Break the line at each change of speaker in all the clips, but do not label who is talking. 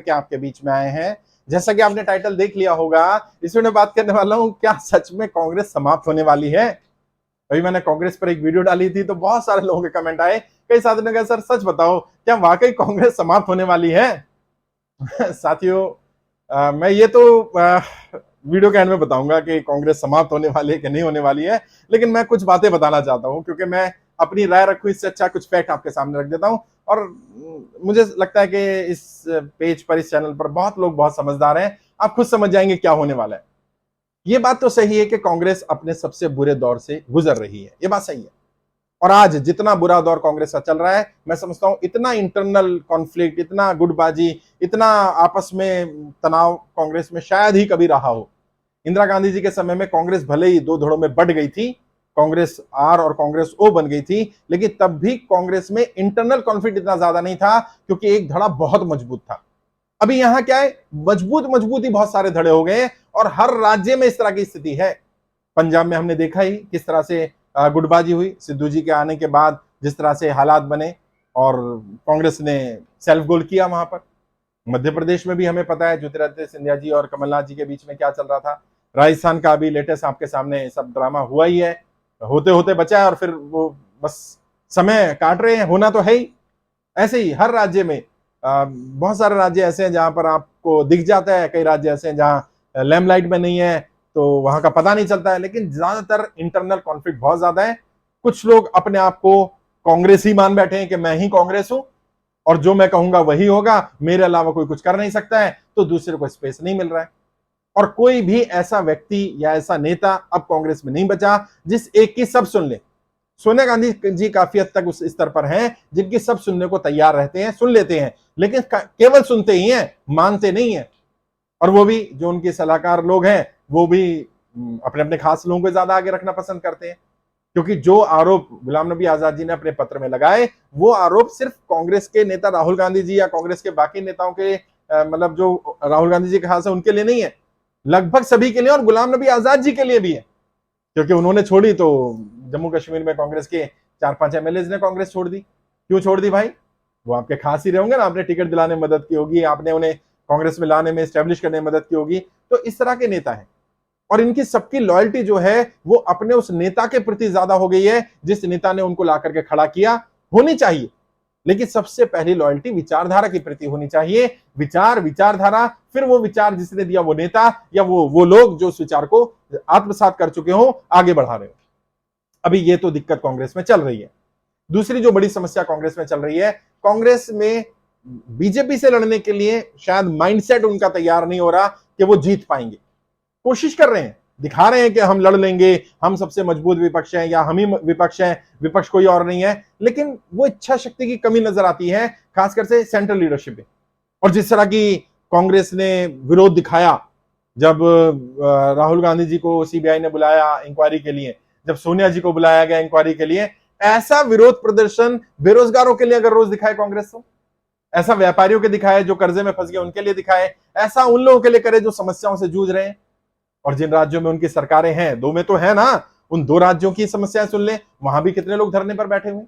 क्या आपके बीच में आए हैं। जैसा कि आपने टाइटल देख लिया होगा, इसमें मैं बात करने वाला हूं, क्या सच में कांग्रेस समाप्त होने वाली है। अभी मैंने कांग्रेस पर एक वीडियो डाली थी तो बहुत सारे लोगों के कमेंट आए, कई साथियों ने कहा सर सच बताओ क्या वाकई कांग्रेस समाप्त होने वाली है। साथियों, मैं ये तो वीडियो के एंड में बताऊंगा कि कांग्रेस समाप्त होने वाली है कि नहीं होने वाली है, लेकिन मैं कुछ बातें बताना चाहता हूं क्योंकि मैं अपनी राय रखूं, इससे अच्छा कुछ फैक्ट आपके सामने रख देता हूं। और मुझे लगता है कि इस पेज पर, इस चैनल पर बहुत लोग बहुत समझदार हैं, आप खुद समझ जाएंगे क्या होने वाला है। ये बात तो सही है कि कांग्रेस अपने सबसे बुरे दौर से गुजर रही है, ये बात सही है। और आज जितना बुरा दौर कांग्रेस का चल रहा है, मैं समझता हूं इतना इंटरनल कॉन्फ्लिक्ट, इतना गुटबाजी, इतना आपस में तनाव कांग्रेस में शायद ही कभी रहा हो। इंदिरा गांधी जी के समय में कांग्रेस भले ही दो धड़ों में बढ़ गई थी, कांग्रेस आर और कांग्रेस ओ बन गई थी, लेकिन तब भी कांग्रेस में इंटरनल कॉन्फ्लिक्ट इतना ज्यादा नहीं था क्योंकि एक धड़ा बहुत मजबूत था। अभी यहां क्या है, मजबूत ही बहुत सारे धड़े हो गए और हर राज्य में इस तरह की स्थिति है। पंजाब में हमने देखा ही किस तरह से गुटबाजी हुई सिद्धू जी के आने के बाद, जिस तरह से हालात बने और कांग्रेस ने सेल्फ गोल किया वहां पर। मध्य प्रदेश में भी हमें पता है ज्योतिरादित्य सिंधिया जी और कमलनाथ जी के बीच में क्या चल रहा था। राजस्थान का अभी लेटेस्ट आपके सामने सब ड्रामा हुआ ही है, होते होते बचा है और फिर वो बस समय काट रहे हैं, होना तो है ही। ऐसे ही हर राज्य में बहुत सारे राज्य ऐसे हैं जहां पर आपको दिख जाता है, कई राज्य ऐसे हैं जहां लैम्पलाइट में नहीं है तो वहां का पता नहीं चलता है, लेकिन ज्यादातर इंटरनल कॉन्फ्लिक्ट बहुत ज्यादा है। कुछ लोग अपने आप को कांग्रेस ही मान बैठे हैं कि मैं ही कांग्रेस हूं और जो मैं कहूंगा वही होगा, मेरे अलावा कोई कुछ कर नहीं सकता है, तो दूसरे को स्पेस नहीं मिल रहा है। और कोई भी ऐसा व्यक्ति या ऐसा नेता अब कांग्रेस में नहीं बचा जिस एक की सब सुन ले। सोनिया गांधी जी काफी हद तक उस स्तर पर हैं जिनकी सब सुनने को तैयार रहते हैं, सुन लेते हैं, लेकिन केवल सुनते ही हैं, मानते नहीं है। और वो भी जो उनके सलाहकार लोग हैं वो भी अपने अपने खास लोगों को ज्यादा आगे रखना पसंद करते हैं। क्योंकि जो आरोप गुलाम नबी आजाद जी ने अपने पत्र में लगाए, वो आरोप सिर्फ कांग्रेस के नेता राहुल गांधी जी या कांग्रेस के बाकी नेताओं के मतलब जो राहुल गांधी जी के खास है उनके लिए नहीं है, लगभग सभी के लिए और गुलाम नबी आजाद जी के लिए भी है। क्योंकि उन्होंने छोड़ी तो जम्मू कश्मीर में कांग्रेस के 4-5 एमएलए ने कांग्रेस छोड़ दी। क्यों छोड़ दी भाई? वो आपके खास ही रहे होंगे ना, आपने टिकट दिलाने में मदद की होगी, आपने उन्हें कांग्रेस में लाने में, स्टैब्लिश करने में मदद की होगी। तो इस तरह के नेता हैं और इनकी सबकी लॉयल्टी जो है वो अपने उस नेता के प्रति ज्यादा हो गई है जिस नेता ने उनको ला करके खड़ा किया। होनी चाहिए, लेकिन सबसे पहली लॉयल्टी विचारधारा के प्रति होनी चाहिए। विचारधारा, फिर वो विचार जिसने दिया वो नेता या वो लोग जो उस विचार को आत्मसात कर चुके हो, आगे बढ़ा रहे हो। अभी ये तो दिक्कत कांग्रेस में चल रही है। दूसरी जो बड़ी समस्या कांग्रेस में चल रही है, कांग्रेस में बीजेपी से लड़ने के लिए शायद माइंडसेट उनका तैयार नहीं हो रहा कि वो जीत पाएंगे। कोशिश कर रहे हैं, दिखा रहे हैं कि हम लड़ लेंगे, हम सबसे मजबूत विपक्ष हैं या हम ही विपक्ष हैं, विपक्ष कोई और नहीं है, लेकिन वो इच्छा शक्ति की कमी नजर आती है, खासकर से सेंट्रल लीडरशिप में। और जिस तरह की कांग्रेस ने विरोध दिखाया जब राहुल गांधी जी को सीबीआई ने बुलाया इंक्वायरी के लिए, जब सोनिया जी को बुलाया गया इंक्वायरी के लिए, ऐसा विरोध प्रदर्शन बेरोजगारों के लिए अगर रोज दिखाए कांग्रेस, तो ऐसा व्यापारियों के दिखाए जो कर्जे में फंस गए उनके लिए दिखाए, ऐसा उन लोगों के लिए करे जो समस्याओं से जूझ रहे हैं। और जिन राज्यों में उनकी सरकारें हैं, दो में तो है ना, उन दो राज्यों की समस्याएं सुन ले, वहां भी कितने लोग धरने पर बैठे हुए।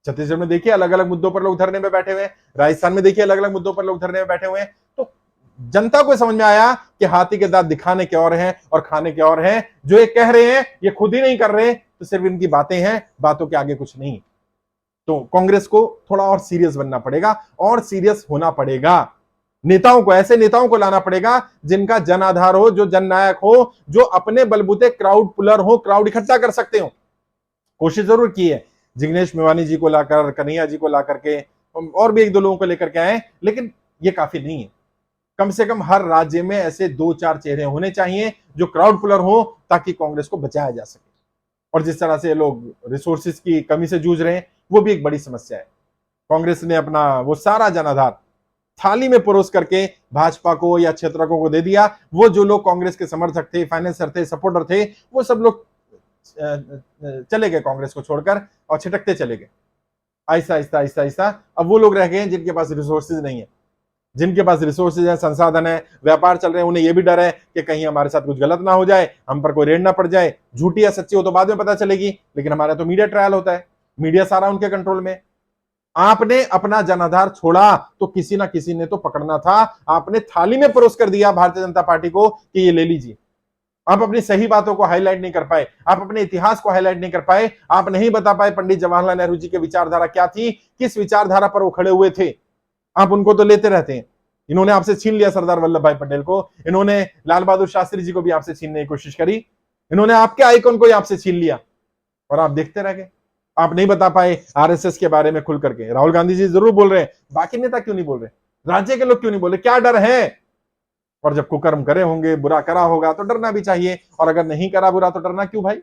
छत्तीसगढ़ में देखिए अलग अलग मुद्दों पर लोग धरने में बैठे हुए हैं, राजस्थान में देखिए अलग अलग मुद्दों पर लोग धरने में बैठे हुए हैं। तो जनता को समझ में आया कि हाथी के दांत दिखाने के और हैं और खाने के और हैं। जो ये कह रहे हैं ये खुद ही नहीं कर रहे, तो सिर्फ इनकी बातें हैं, बातों के आगे कुछ नहीं। तो कांग्रेस को थोड़ा और सीरियस बनना पड़ेगा और सीरियस होना पड़ेगा। नेताओं को, ऐसे नेताओं को लाना पड़ेगा जिनका जन आधार हो, जो जननायक हो, जो अपने बलबूते क्राउड पुलर हो, क्राउड इकट्ठा कर सकते हो। कोशिश जरूर की है, जिग्नेश मेवानी जी को लाकर, कन्हैया जी को लाकर के, और भी एक दो लोगों को लेकर के आए, लेकिन ये काफी नहीं है। कम से कम हर राज्य में ऐसे 2-4 चेहरे होने चाहिए जो क्राउड पुलर हो, ताकि कांग्रेस को बचाया जा सके। और जिस तरह से लोग रिसोर्सेज की कमी से जूझ रहे हैं, वो भी एक बड़ी समस्या है। कांग्रेस ने अपना वो सारा जनाधार थाली में परोस करके भाजपा को या क्षेत्रकों को दे दिया। वो जो लोग कांग्रेस के समर्थक थे, फाइनेंसर थे, सपोर्टर थे, वो सब लोग चले गए कांग्रेस को छोड़कर और छिटकते चले गए आहिस्ता आहिस्ता आहिस्ता आहिस्ता। अब वो लोग रह गए जिनके पास रिसोर्सेज नहीं है, जिनके पास रिसोर्सेज है, संसाधन है, व्यापार चल रहे हैं, उन्हें यह भी डर है कि कहीं हमारे साथ कुछ गलत ना हो जाए, हम पर कोई रेड ना पड़ जाए। झूठी या सच्ची हो तो बाद में पता चलेगी, लेकिन हमारा तो मीडिया ट्रायल होता है, मीडिया सारा उनके कंट्रोल में। आपने अपना जनाधार छोड़ा तो किसी ना किसी ने तो पकड़ना था। आपने थाली में परोस कर दिया भारतीय जनता पार्टी को कि ये ले लीजिए। आप अपनी सही बातों को हाईलाइट नहीं कर पाए, आप अपने इतिहास को हाईलाइट नहीं कर पाए, आप नहीं बता पाए पंडित जवाहरलाल नेहरू जी की विचारधारा क्या थी, किस विचारधारा पर वो खड़े हुए थे। आप उनको तो लेते रहते हैं। इन्होंने आपसे छीन लिया सरदार वल्लभ भाई पटेल को, इन्होंने लाल बहादुर शास्त्री जी को भी आपसे छीनने की कोशिश करी, इन्होंने आपके आइकॉन को ही आपसे छीन लिया और आप देखते रह गए। आप नहीं बता पाए आरएसएस के बारे में खुल करके। राहुल गांधी जी जरूर बोल रहे हैं, बाकी नेता क्यों नहीं बोल रहे, राज्य के लोग क्यों नहीं बोल रहे, क्या डर है? और जब कुकर्म करे होंगे, बुरा करा होगा तो डरना भी चाहिए, और अगर नहीं करा बुरा तो डरना क्यों भाई?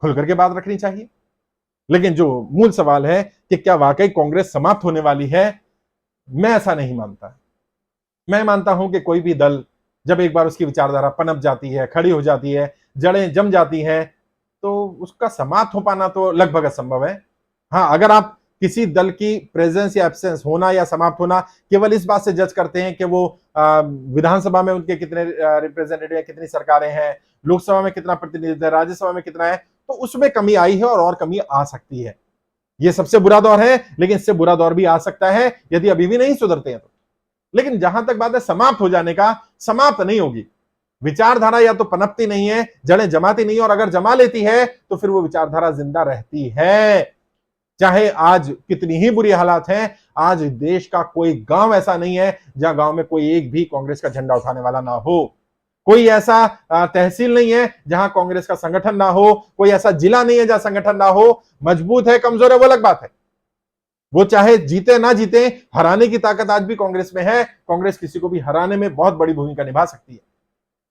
खुल करके बात रखनी चाहिए। लेकिन जो मूल सवाल है कि क्या वाकई कांग्रेस समाप्त होने वाली है, मैं ऐसा नहीं मानता। मैं मानता हूं कि कोई भी दल जब एक बार उसकी विचारधारा पनप जाती है, खड़ी हो जाती है, जड़ें जम जाती है, तो उसका समाप्त हो पाना तो लगभग असंभव है। हाँ, अगर आप किसी दल की प्रेजेंस या एब्सेंस, होना या समाप्त होना, केवल इस बात से जज करते हैं कि वो विधानसभा में उनके कितने रिप्रेजेंटेटिव है, कितनी सरकारें हैं, लोकसभा में कितना प्रतिनिधित्व है, राज्यसभा में कितना है, तो उसमें कमी आई है और कमी आ सकती है। ये सबसे बुरा दौर है, लेकिन इससे बुरा दौर भी आ सकता है यदि अभी भी नहीं सुधरते हैं तो। लेकिन जहां तक बात है समाप्त हो जाने का, समाप्त नहीं होगी। विचारधारा या तो पनपती नहीं है, जड़ें जमाती नहीं है, और अगर जमा लेती है तो फिर वो विचारधारा जिंदा रहती है। चाहे आज कितनी ही बुरी हालात हैं, आज देश का कोई गांव ऐसा नहीं है जहां गांव में कोई एक भी कांग्रेस का झंडा उठाने वाला ना हो। कोई ऐसा तहसील नहीं है जहां कांग्रेस का संगठन ना हो, कोई ऐसा जिला नहीं है जहां संगठन ना हो। मजबूत है कमजोर है वो अलग बात है, वो चाहे जीते ना जीते, हराने की ताकत आज भी कांग्रेस में है। कांग्रेस किसी को भी हराने में बहुत बड़ी भूमिका निभा सकती है।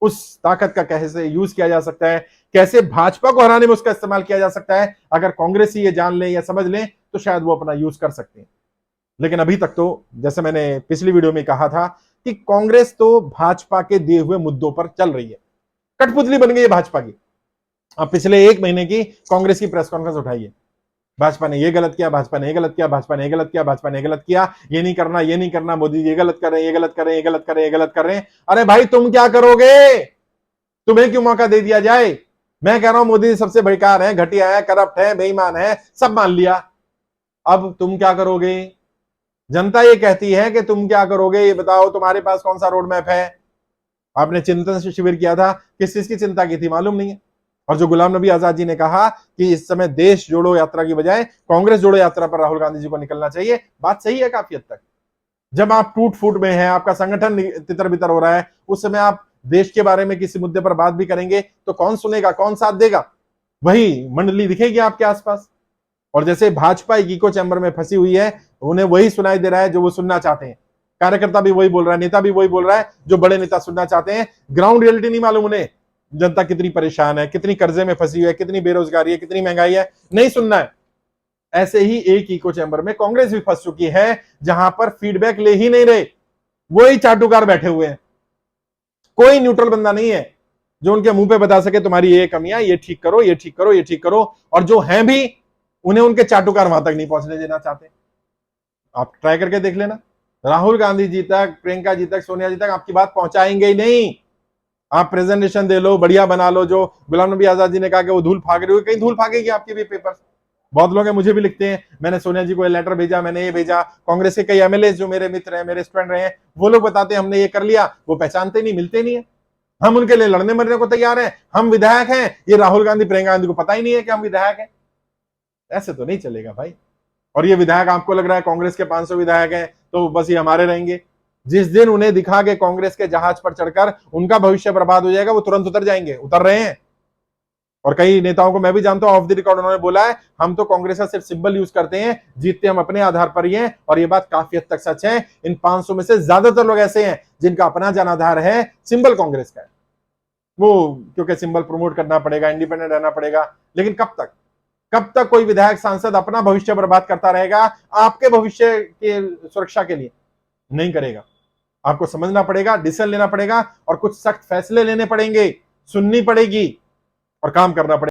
उस ताकत का कैसे यूज किया जा सकता है, कैसे भाजपा को हराने में उसका इस्तेमाल किया जा सकता है, अगर कांग्रेस ही ये जान ले या समझ ले तो शायद वो अपना यूज कर सकते हैं। लेकिन अभी तक तो जैसे मैंने पिछली वीडियो में कहा था कि कांग्रेस तो भाजपा के दिए हुए मुद्दों पर चल रही है, कठपुतली बन गई है भाजपा की। अब पिछले एक महीने की कांग्रेस की प्रेस कॉन्फ्रेंस उठाइए, भाजपा ने ये गलत किया, भाजपा ने ये गलत किया, भाजपा ने ये गलत किया, भाजपा ने ये गलत किया, ये नहीं करना, ये नहीं करना, मोदी जी ये गलत कर रहे हैं, ये गलत कर रहे हैं, ये गलत कर रहे हैं, ये गलत कर रहे हैं। अरे भाई तुम क्या करोगे? तुम्हें क्यों मौका दे दिया जाए? मैं कह रहा हूं मोदी जी सबसे बेकार है, घटिया है, करप्ट है, बेईमान है, सब मान लिया। अब तुम क्या करोगे? जनता ये कहती है कि तुम क्या करोगे, ये बताओ, तुम्हारे पास कौन सा रोड मैप है? आपने चिंतन शिविर किया था, किस चीज की चिंता की थी मालूम नहीं है। और जो गुलाम नबी आजाद जी ने कहा कि इस समय देश जोड़ो यात्रा की बजाय कांग्रेस जोड़ो यात्रा पर राहुल गांधी जी को निकलना चाहिए, बात सही है काफी हद तक। जब आप टूट फूट में हैं, आपका संगठन तितर बितर हो रहा है, उस समय आप देश के बारे में किसी मुद्दे पर बात भी करेंगे तो कौन सुनेगा, कौन साथ देगा? वही मंडली दिखेगी आपके आसपास। और जैसे भाजपा एक इको चैम्बर में फंसी हुई है, उन्हें वही सुनाई दे रहा है जो वो सुनना चाहते हैं। कार्यकर्ता भी वही बोल रहा है, नेता भी वही बोल रहा है जो बड़े नेता सुनना चाहते हैं। ग्राउंड रियलिटी नहीं मालूम उन्हें, जनता कितनी परेशान है, कितनी कर्जे में फंसी हुई है, कितनी बेरोजगारी है, कितनी महंगाई है, नहीं सुनना है। ऐसे ही एक इको चैम्बर में कांग्रेस भी फंस चुकी है, जहां पर फीडबैक ले ही नहीं रहे, वही चाटुकार बैठे हुए हैं। कोई न्यूट्रल बंदा नहीं है जो उनके मुंह पे बता सके तुम्हारी ये कमियां, ये ठीक करो, ये ठीक करो, ये ठीक करो। और जो हैं भी, उन्हें उनके चाटुकार वहां तक नहीं पहुंचने देना चाहते। आप ट्राई करके देख लेना, राहुल गांधी जी तक, प्रियंका जी तक, सोनिया जी तक आपकी बात पहुंचाएंगे ही नहीं। आप प्रेजेंटेशन दे लो, बढ़िया बना लो, जो गुलाम नबी आजाद जी ने कहा कि वो धूल फाक रही हो, कहीं धूल फाकेगी आपके भी पेपर। बहुत लोग हैं, मुझे भी लिखते हैं, मैंने सोनिया जी को लेटर भेजा, मैंने ये भेजा। कांग्रेस के कई एमएलए जो मेरे मित्र हैं, मेरे स्टूडेंट रहे हैं, वो लोग बताते हैं हमने ये कर लिया, वो पहचानते नहीं, मिलते नहीं है। हम उनके लिए लड़ने मरने को तैयार हैं, हम विधायक हैं, ये राहुल गांधी प्रियंका गांधी को पता ही नहीं है कि हम विधायक हैं। ऐसे तो नहीं चलेगा भाई। और ये विधायक, आपको लग रहा है कांग्रेस के 500 विधायक हैं तो बस ये हमारे रहेंगे? जिस दिन उन्हें दिखा के कांग्रेस के जहाज पर चढ़कर उनका भविष्य बर्बाद हो जाएगा, वो तुरंत उतर जाएंगे, उतर रहे हैं। और कई नेताओं को मैं भी जानता हूं, ऑफ द रिकॉर्ड उन्होंने बोला है हम तो कांग्रेस का सिर्फ सिंबल यूज करते हैं, जीतते हम अपने आधार पर ही हैं। और ये बात काफी हद तक सच है। इन 500 में से ज्यादातर लोग ऐसे हैं जिनका अपना जनाधार है, सिंबल कांग्रेस का है। वो क्योंकि सिंबल प्रमोट करना पड़ेगा, इंडिपेंडेंट रहना पड़ेगा। लेकिन कब तक, कब तक कोई विधायक सांसद अपना भविष्य बर्बाद करता रहेगा आपके भविष्य के सुरक्षा के लिए? नहीं करेगा। आपको समझना पड़ेगा, डिसीजन लेना पड़ेगा और कुछ सख्त फैसले लेने पड़ेंगे, सुननी पड़ेगी और काम करना पड़ेगा।